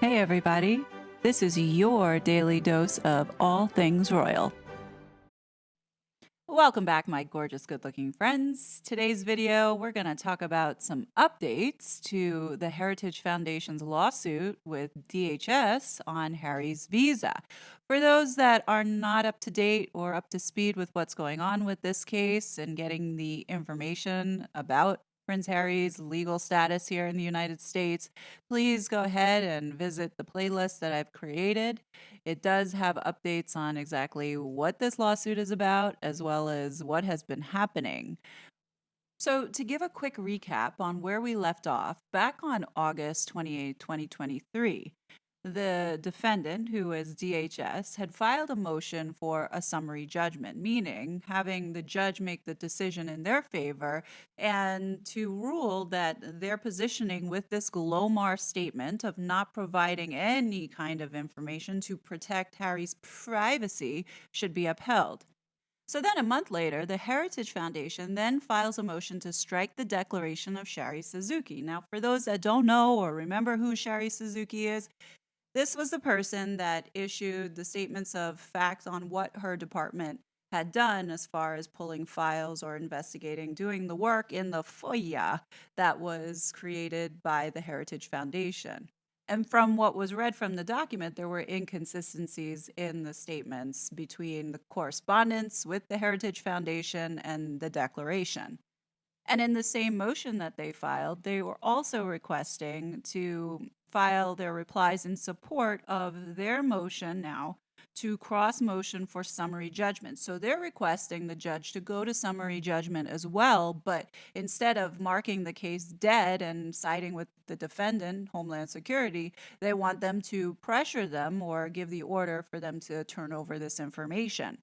Hey, everybody. This is your daily dose of all things royal. Welcome back, my gorgeous, good looking friends. Today's video, we're going to talk about some updates to the Heritage Foundation's lawsuit with DHS on Harry's visa. For those that are not up to date or up to speed with what's going on with this case and getting the information about Prince Harry's legal status here in the United States, please go ahead and visit the playlist that I've created. It does have updates on exactly what this lawsuit is about, as well as what has been happening. So, to give a quick recap on where we left off, back on August 28, 2023, the defendant, who is DHS, had filed a motion for a summary judgment, meaning having the judge make the decision in their favor and to rule that their positioning with this Glomar statement of not providing any kind of information to protect Harry's privacy should be upheld. So then a month later, the Heritage Foundation then files a motion to strike the declaration of Shari Suzuki. Now, for those that don't know or remember who Shari Suzuki is, this was the person that issued the statements of fact on what her department had done as far as pulling files or investigating, doing the work in the FOIA that was created by the Heritage Foundation. And from what was read from the document, there were inconsistencies in the statements between the correspondence with the Heritage Foundation and the declaration. And in the same motion that they filed, they were also requesting to file their replies in support of their motion now to cross motion for summary judgment. So they're requesting the judge to go to summary judgment as well, but instead of marking the case dead and siding with the defendant, Homeland Security, they want them to pressure them or give the order for them to turn over this information.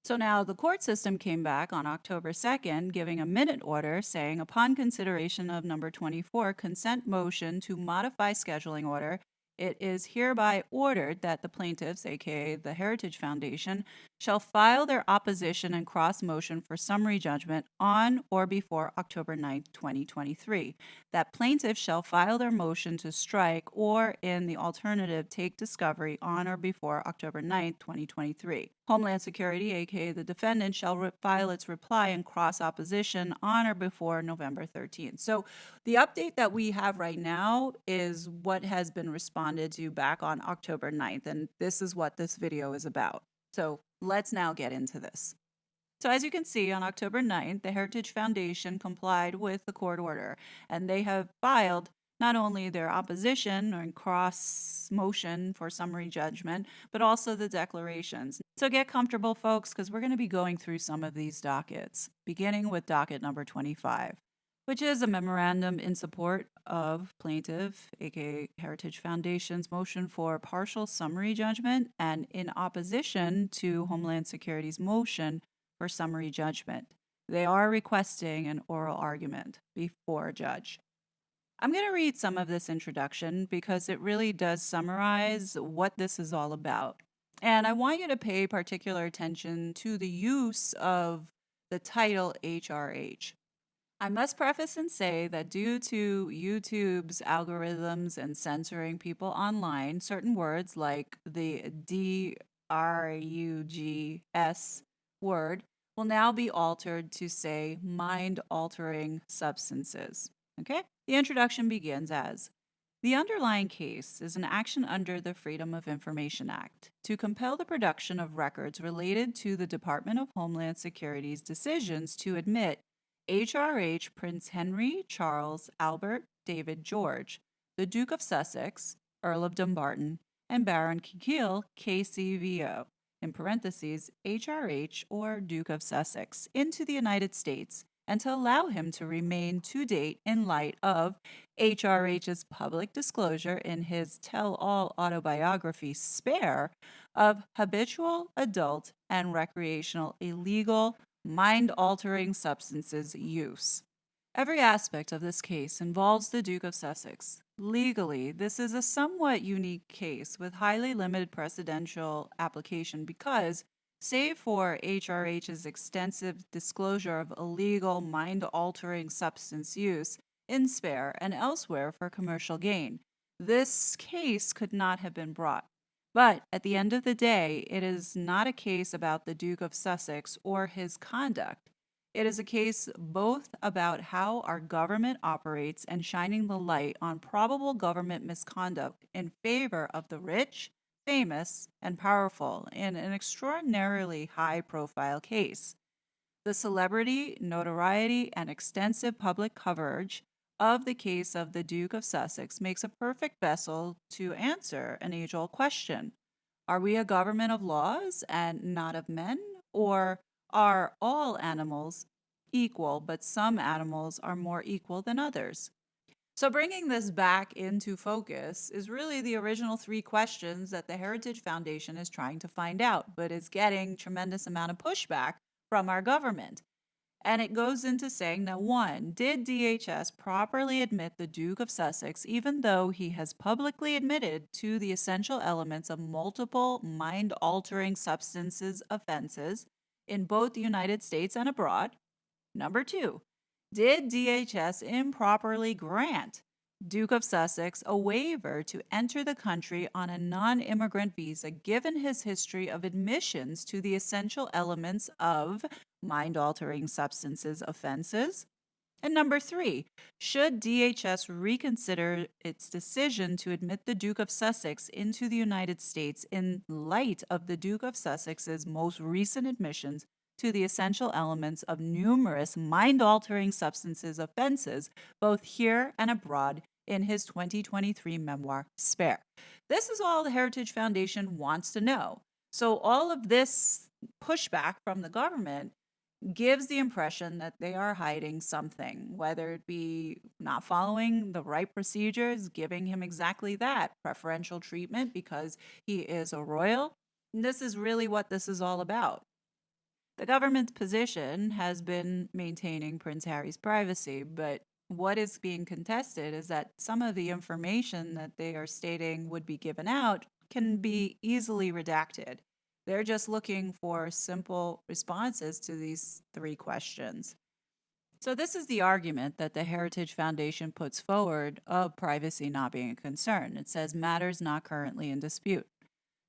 So now the court system came back on October 2nd, giving a minute order saying, upon consideration of number 24, consent motion to modify scheduling order, it is hereby ordered that the plaintiffs, aka the Heritage Foundation, shall file their opposition and cross motion for summary judgment on or before October 9th, 2023. That plaintiffs shall file their motion to strike or, in the alternative, take discovery on or before October 9th, 2023. Homeland Security, aka the defendant, shall file its reply and cross opposition on or before November 13th. So the update that we have right now is what has been responded to back on October 9th, and this is what this video is about. So let's now get into this. So as you can see, on October 9th, the Heritage Foundation complied with the court order, and they have filed not only their opposition or cross motion for summary judgment, but also the declarations. So get comfortable, folks, because we're going to be going through some of these dockets, beginning with docket number 25, which is a memorandum in support of plaintiff, aka Heritage Foundation's motion for partial summary judgment, and in opposition to Homeland Security's motion for summary judgment. They are requesting an oral argument before a judge. I'm going to read some of this introduction because it really does summarize what this is all about. And I want you to pay particular attention to the use of the title HRH. I must preface and say that due to YouTube's algorithms and censoring people online, certain words like the DRUGS word will now be altered to say mind-altering substances. Okay? The introduction begins as, the underlying case is an action under the Freedom of Information Act to compel the production of records related to the Department of Homeland Security's decisions to admit HRH Prince Henry Charles Albert David George, the Duke of Sussex, Earl of Dumbarton, and Baron Kikil KCVO, in parentheses, HRH or Duke of Sussex, into the United States, and to allow him to remain to date in light of HRH's public disclosure in his tell-all autobiography, Spare, of habitual, adult, and recreational illegal, mind-altering substances use. Every aspect of this case involves the Duke of Sussex. Legally, this is a somewhat unique case with highly limited precedential application because, save for HRH's extensive disclosure of illegal mind-altering substance use in Spare and elsewhere for commercial gain, this case could not have been brought. But at the end of the day, it is not a case about the Duke of Sussex or his conduct. It is a case both about how our government operates and shining the light on probable government misconduct in favor of the rich, famous, and powerful in an extraordinarily high profile case. The celebrity, notoriety, and extensive public coverage of the case of the Duke of Sussex makes a perfect vessel to answer an age old question. Are we a government of laws and not of men? Or are all animals equal, but some animals are more equal than others? So, bringing this back into focus is really the original three questions that the Heritage Foundation is trying to find out, but is getting tremendous amount of pushback from our government. And it goes into saying that one, did DHS properly admit the Duke of Sussex, even though he has publicly admitted to the essential elements of multiple mind altering substances offenses in both the United States and abroad? Number two, did DHS improperly grant Duke of Sussex a waiver to enter the country on a non immigrant visa given his history of admissions to the essential elements of mind altering substances offenses? And number three, should DHS reconsider its decision to admit the Duke of Sussex into the United States in light of the Duke of Sussex's most recent admissions to the essential elements of numerous mind altering substances offenses, both here and abroad, in his 2023 memoir, Spare? This is all the Heritage Foundation wants to know. So, all of this pushback from the government gives the impression that they are hiding something, whether it be not following the right procedures, giving him exactly that preferential treatment because he is a royal. And this is really what this is all about. The government's position has been maintaining Prince Harry's privacy, but what is being contested is that some of the information that they are stating would be given out can be easily redacted. They're just looking for simple responses to these three questions. So, this is the argument that the Heritage Foundation puts forward of privacy not being a concern. It says matters not currently in dispute.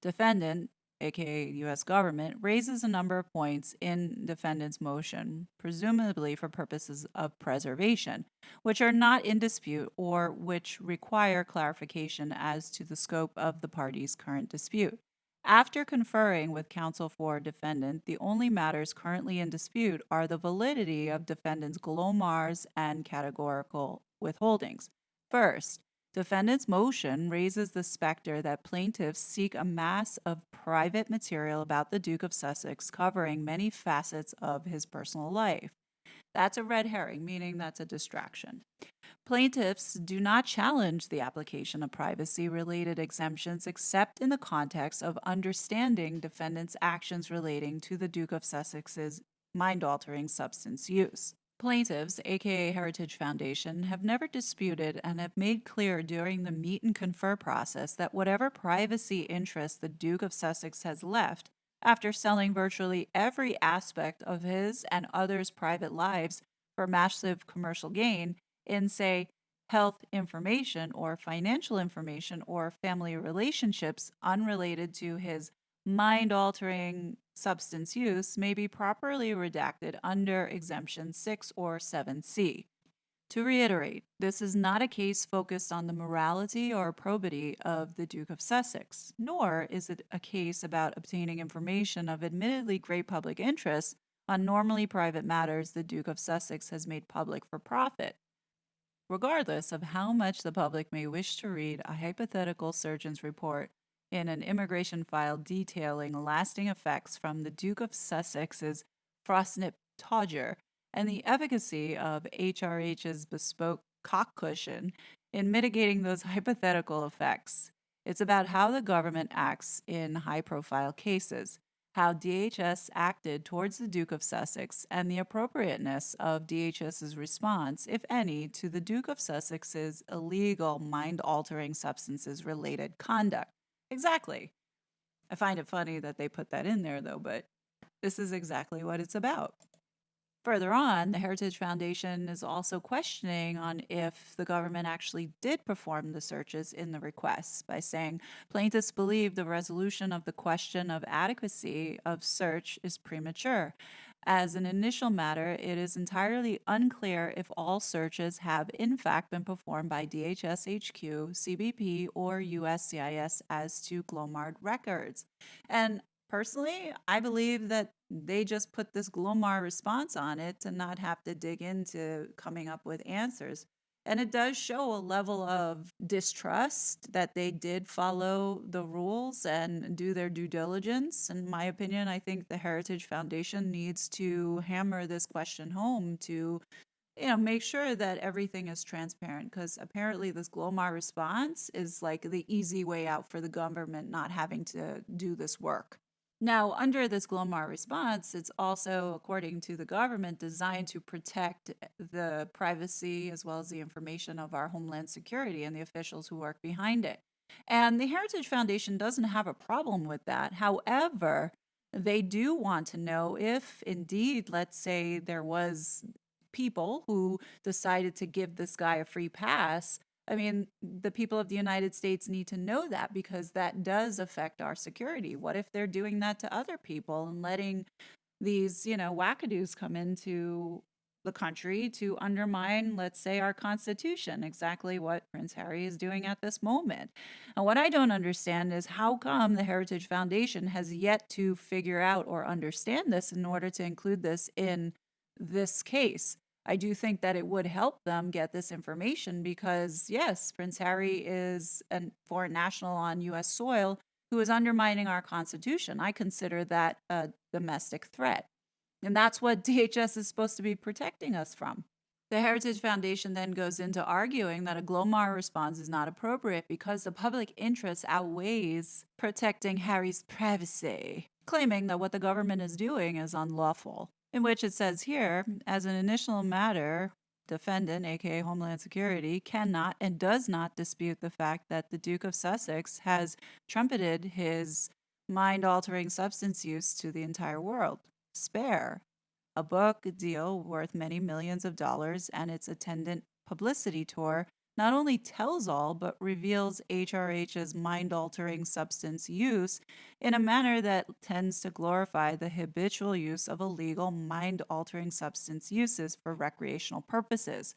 Defendant, aka US government, raises a number of points in defendant's motion, presumably for purposes of preservation, which are not in dispute or which require clarification as to the scope of the parties' current dispute. After conferring with counsel for defendant, the only matters currently in dispute are the validity of defendant's Glomars and categorical withholdings. First, defendant's motion raises the specter that plaintiffs seek a mass of private material about the Duke of Sussex covering many facets of his personal life. That's a red herring, meaning that's a distraction. Plaintiffs do not challenge the application of privacy related exemptions except in the context of understanding defendant's actions relating to the Duke of Sussex's mind altering substance use. Plaintiffs, aka Heritage Foundation, have never disputed and have made clear during the meet and confer process that whatever privacy interests the Duke of Sussex has left after selling virtually every aspect of his and others' private lives for massive commercial gain in, say, health information or financial information or family relationships unrelated to his mind altering substance use may be properly redacted under exemption 6 or 7C. To reiterate, this is not a case focused on the morality or probity of the Duke of Sussex, nor is it a case about obtaining information of admittedly great public interest on normally private matters the Duke of Sussex has made public for profit. Regardless of how much the public may wish to read a hypothetical surgeon's report in an immigration file detailing lasting effects from the Duke of Sussex's frostnip todger and the efficacy of HRH's bespoke cock cushion in mitigating those hypothetical effects. It's about how the government acts in high profile cases, how DHS acted towards the Duke of Sussex, and the appropriateness of DHS's response, if any, to the Duke of Sussex's illegal mind altering substances related conduct. Exactly. I find it funny that they put that in there, though, but this is exactly what it's about. Further on, the Heritage Foundation is also questioning on if the government actually did perform the searches in the requests by saying plaintiffs believe the resolution of the question of adequacy of search is premature. As an initial matter, it is entirely unclear if all searches have in fact been performed by DHS HQ, CBP, or USCIS as to Glomar records. And personally, I believe that they just put this Glomar response on it to not have to dig into coming up with answers. And it does show a level of distrust that they did follow the rules and do their due diligence. In my opinion, I think the Heritage Foundation needs to hammer this question home to make sure that everything is transparent, because apparently this Glomar response is like the easy way out for the government not having to do this work. Now, under this Glomar response, it's also, according to the government, designed to protect the privacy as well as the information of our Homeland Security and the officials who work behind it. And the Heritage Foundation doesn't have a problem with that. However, they do want to know if indeed, let's say there was people who decided to give this guy a free pass. I mean, the people of the United States need to know that, because that does affect our security. What if they're doing that to other people and letting these, wackadoos come into the country to undermine, let's say, our Constitution, exactly what Prince Harry is doing at this moment? And what I don't understand is how come the Heritage Foundation has yet to figure out or understand this in order to include this in this case. I do think that it would help them get this information because, yes, Prince Harry is a foreign national on U.S. soil who is undermining our Constitution. I consider that a domestic threat. And that's what DHS is supposed to be protecting us from. The Heritage Foundation then goes into arguing that a Glomar response is not appropriate because the public interest outweighs protecting Harry's privacy, claiming that what the government is doing is unlawful. In which it says here, as an initial matter, defendant, aka Homeland Security, cannot and does not dispute the fact that the Duke of Sussex has trumpeted his mind altering substance use to the entire world. Spare, a book deal worth many millions of dollars and its attendant publicity tour, not only tells all but reveals HRH's mind altering substance use in a manner that tends to glorify the habitual use of illegal mind altering substance uses for recreational purposes.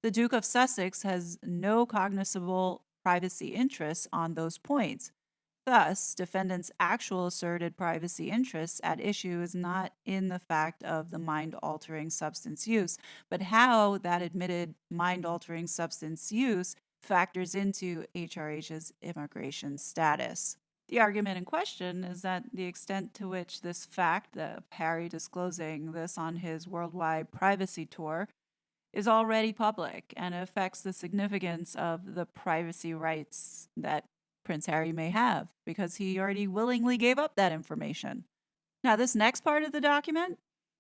The Duke of Sussex has no cognizable privacy interests on those points. Thus, defendants' actual asserted privacy interests at issue is not in the fact of the mind-altering substance use, but how that admitted mind-altering substance use factors into HRH's immigration status. The argument in question is that the extent to which this fact, of Harry disclosing this on his worldwide privacy tour, is already public and affects the significance of the privacy rights that Prince Harry may have, because he already willingly gave up that information. Now, this next part of the document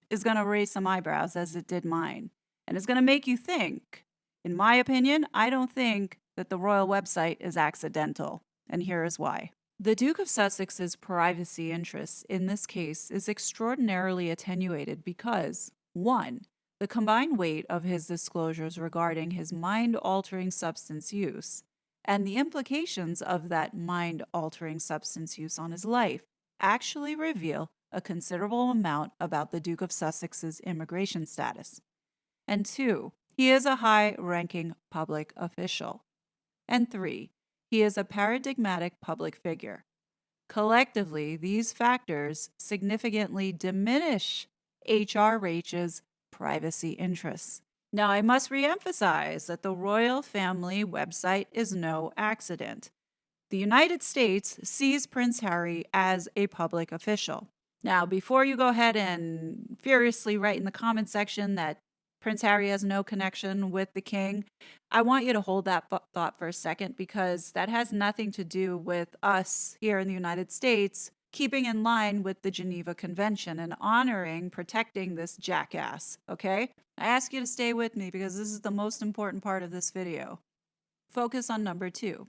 is going to raise some eyebrows, as it did mine, and it's going to make you think. In my opinion, I don't think that the royal website is accidental, and here is why. The Duke of Sussex's privacy interests in this case is extraordinarily attenuated because, 1, the combined weight of his disclosures regarding his mind-altering substance use and the implications of that mind-altering substance use on his life actually reveal a considerable amount about the Duke of Sussex's immigration status. And 2, he is a high-ranking public official. And 3, he is a paradigmatic public figure. Collectively, these factors significantly diminish HRH's privacy interests. Now, I must reemphasize that the royal family website is no accident. The United States sees Prince Harry as a public official. Now, before you go ahead and furiously write in the comment section that Prince Harry has no connection with the king, I want you to hold that thought for a second, because that has nothing to do with us here in the United States keeping in line with the Geneva Convention and honoring, protecting this jackass, okay? I ask you to stay with me because this is the most important part of this video. Focus on number 2.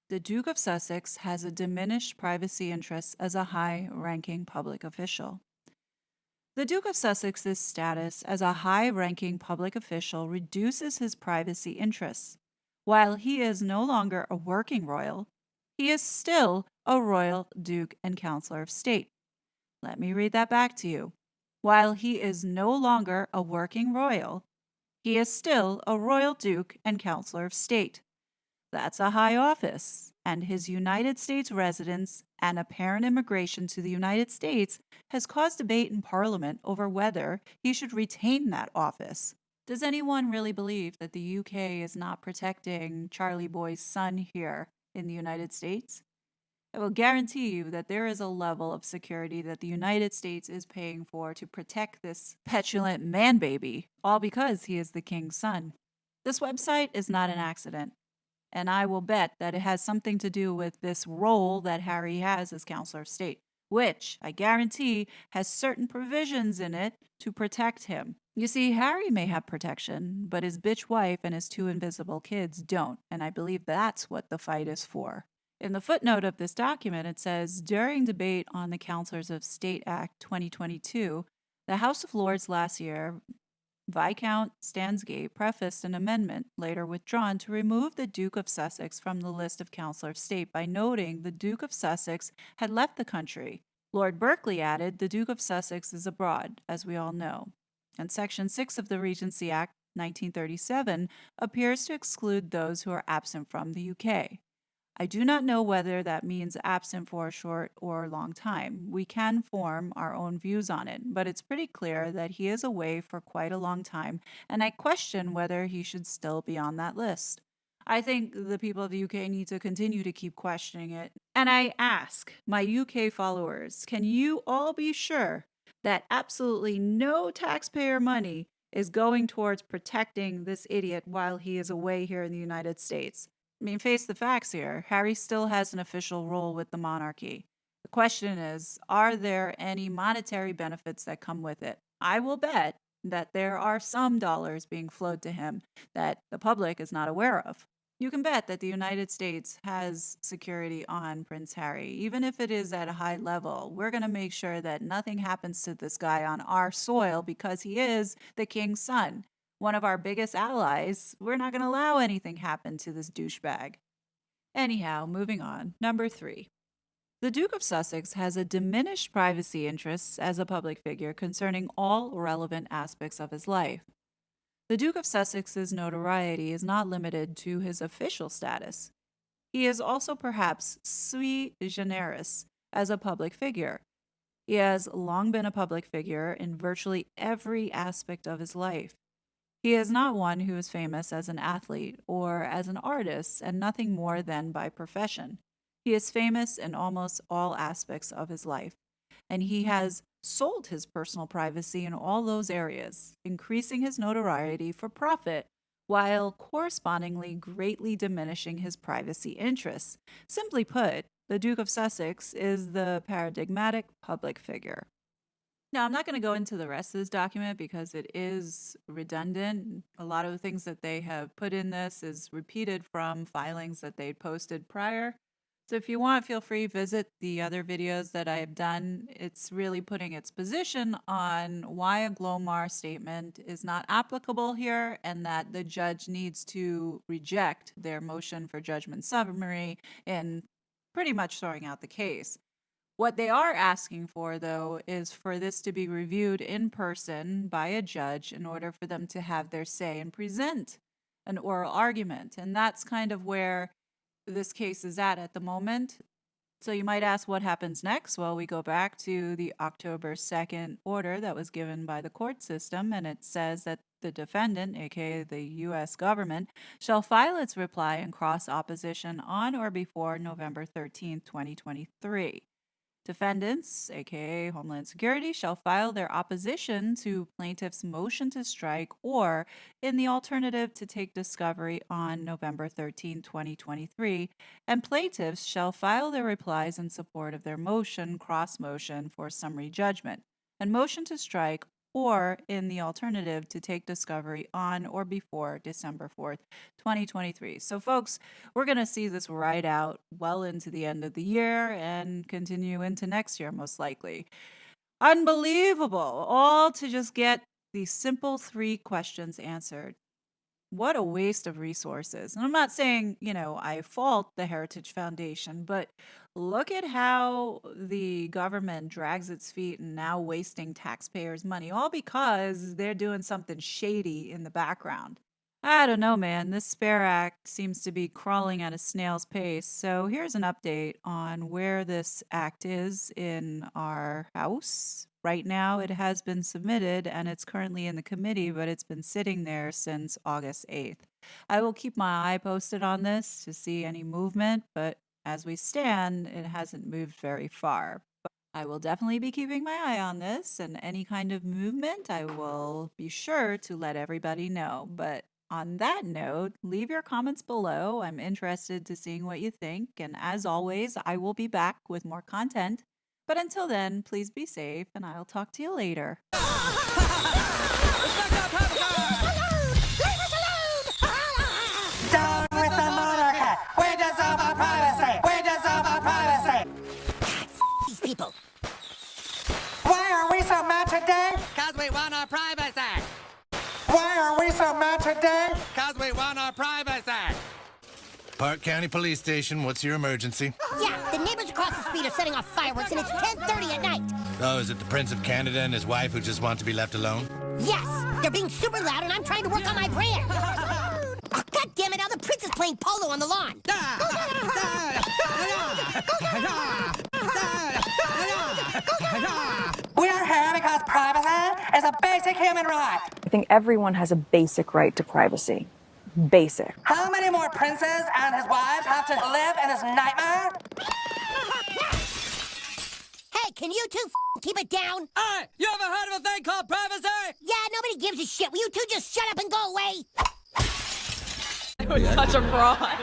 The Duke of Sussex has a diminished privacy interest as a high-ranking public official. The Duke of Sussex's status as a high ranking public official reduces his privacy interests. While he is no longer a working royal, he is still a royal duke and counselor of state. Let me read that back to you. While he is no longer a working royal, he is still a royal duke and counselor of state. That's a high office, and his United States residence and apparent immigration to the United States has caused debate in Parliament over whether he should retain that office. Does anyone really believe that the UK is not protecting Charlie Boy's son here in the United States? I will guarantee you that there is a level of security that the United States is paying for to protect this petulant man baby, all because he is the king's son. This website is not an accident, and I will bet that it has something to do with this role that Harry has as counselor of state, which I guarantee has certain provisions in it to protect him. You see, Harry may have protection, but his bitch wife and his two invisible kids don't, and I believe that's what the fight is for. In the footnote of this document, it says during debate on the Counselors of State Act 2022, the House of Lords last year, Viscount Stansgate prefaced an amendment, later withdrawn, to remove the Duke of Sussex from the list of Counselor of State by noting the Duke of Sussex had left the country. Lord Berkeley added, the Duke of Sussex is abroad, as we all know. And Section 6 of the Regency Act 1937 appears to exclude those who are absent from the UK. I do not know whether that means absent for a short or long time. We can form our own views on it, but it's pretty clear that he is away for quite a long time, and I question whether he should still be on that list. I think the people of the UK need to continue to keep questioning it. And I ask my UK followers, can you all be sure that absolutely no taxpayer money is going towards protecting this idiot while he is away here in the United States? I mean, face the facts here. Harry still has an official role with the monarchy. The question is, are there any monetary benefits that come with it? I will bet that there are some dollars being flowed to him that the public is not aware of. You can bet that the United States has security on Prince Harry. Even if it is at a high level, we're going to make sure that nothing happens to this guy on our soil because he is the king's son, one of our biggest allies. We're not going to allow anything happen to this douchebag. Anyhow, moving on. Number 3. The Duke of Sussex has a diminished privacy interests as a public figure concerning all relevant aspects of his life. The Duke of Sussex's notoriety is not limited to his official status. He is also perhaps sui generis as a public figure. He has long been a public figure in virtually every aspect of his life. He is not one who is famous as an athlete or as an artist and nothing more than by profession. He is famous in almost all aspects of his life, and he has sold his personal privacy in all those areas, increasing his notoriety for profit while correspondingly greatly diminishing his privacy interests. Simply put, the Duke of Sussex is the paradigmatic public figure. Now, I'm not going to go into the rest of this document because it is redundant. A lot of the things that they have put in this is repeated from filings that they posted prior. So if you want, feel free, visit the other videos that I have done. It's really putting its position on why a Glomar statement is not applicable here and that the judge needs to reject their motion for judgment summary in pretty much throwing out the case. What they are asking for, though, is for this to be reviewed in person by a judge in order for them to have their say and present an oral argument. And that's kind of where this case is at the moment. So you might ask what happens next? Well, we go back to the October 2nd order that was given by the court system, and it says that the defendant, aka the U.S. government, shall file its reply and cross opposition on or before November 13th, 2023. Defendants, aka Homeland Security, shall file their opposition to plaintiff's motion to strike or, in the alternative, to take discovery on November 13, 2023, and plaintiffs shall file their replies in support of their motion, cross motion for summary judgment, and motion to strike or, in the alternative, to take discovery on or before December 4th, 2023. So, folks, we're going to see this right out well into the end of the year and continue into next year, most likely. Unbelievable. All to just get these simple 3 questions answered. What a waste of resources. And I'm not saying, I fault the Heritage Foundation, but look at how the government drags its feet and now wasting taxpayers' money, all because they're doing something shady in the background. I don't know, man. This Spare Act seems to be crawling at a snail's pace. So here's an update on where this act is in our House. Right now, it has been submitted and it's currently in the committee, but it's been sitting there since August 8th. I will keep my eye posted on this to see any movement, but as we stand, it hasn't moved very far. I will definitely be keeping my eye on this, and any kind of movement, I will be sure to let everybody know. But on that note, leave your comments below. I'm interested to seeing what you think, and as always, I will be back with more content. But until then, please be safe, and I'll talk to you later. Down with the monarchy! We deserve our privacy! We deserve our privacy! These people. Why are we so mad today? Cause we want our privacy. Why are we so mad today? Cause we want our privacy. Park County Police Station, what's your emergency? Yeah, the neighbors across the street are setting off fireworks and it's 10:30 at night. Oh, is it the Prince of Canada and his wife who just want to be left alone? Yes, they're being super loud and I'm trying to work on my brand. Oh, God damn it, now the prince is playing polo on the lawn. We are here because privacy is a basic human right. I think everyone has a basic right to privacy. Basic. How many more princes and his wives have to live in this nightmare? Hey, can you two keep it down? Hey, you ever heard of a thing called privacy? Yeah, nobody gives a shit. Will you two just shut up and go away? It was such a fraud.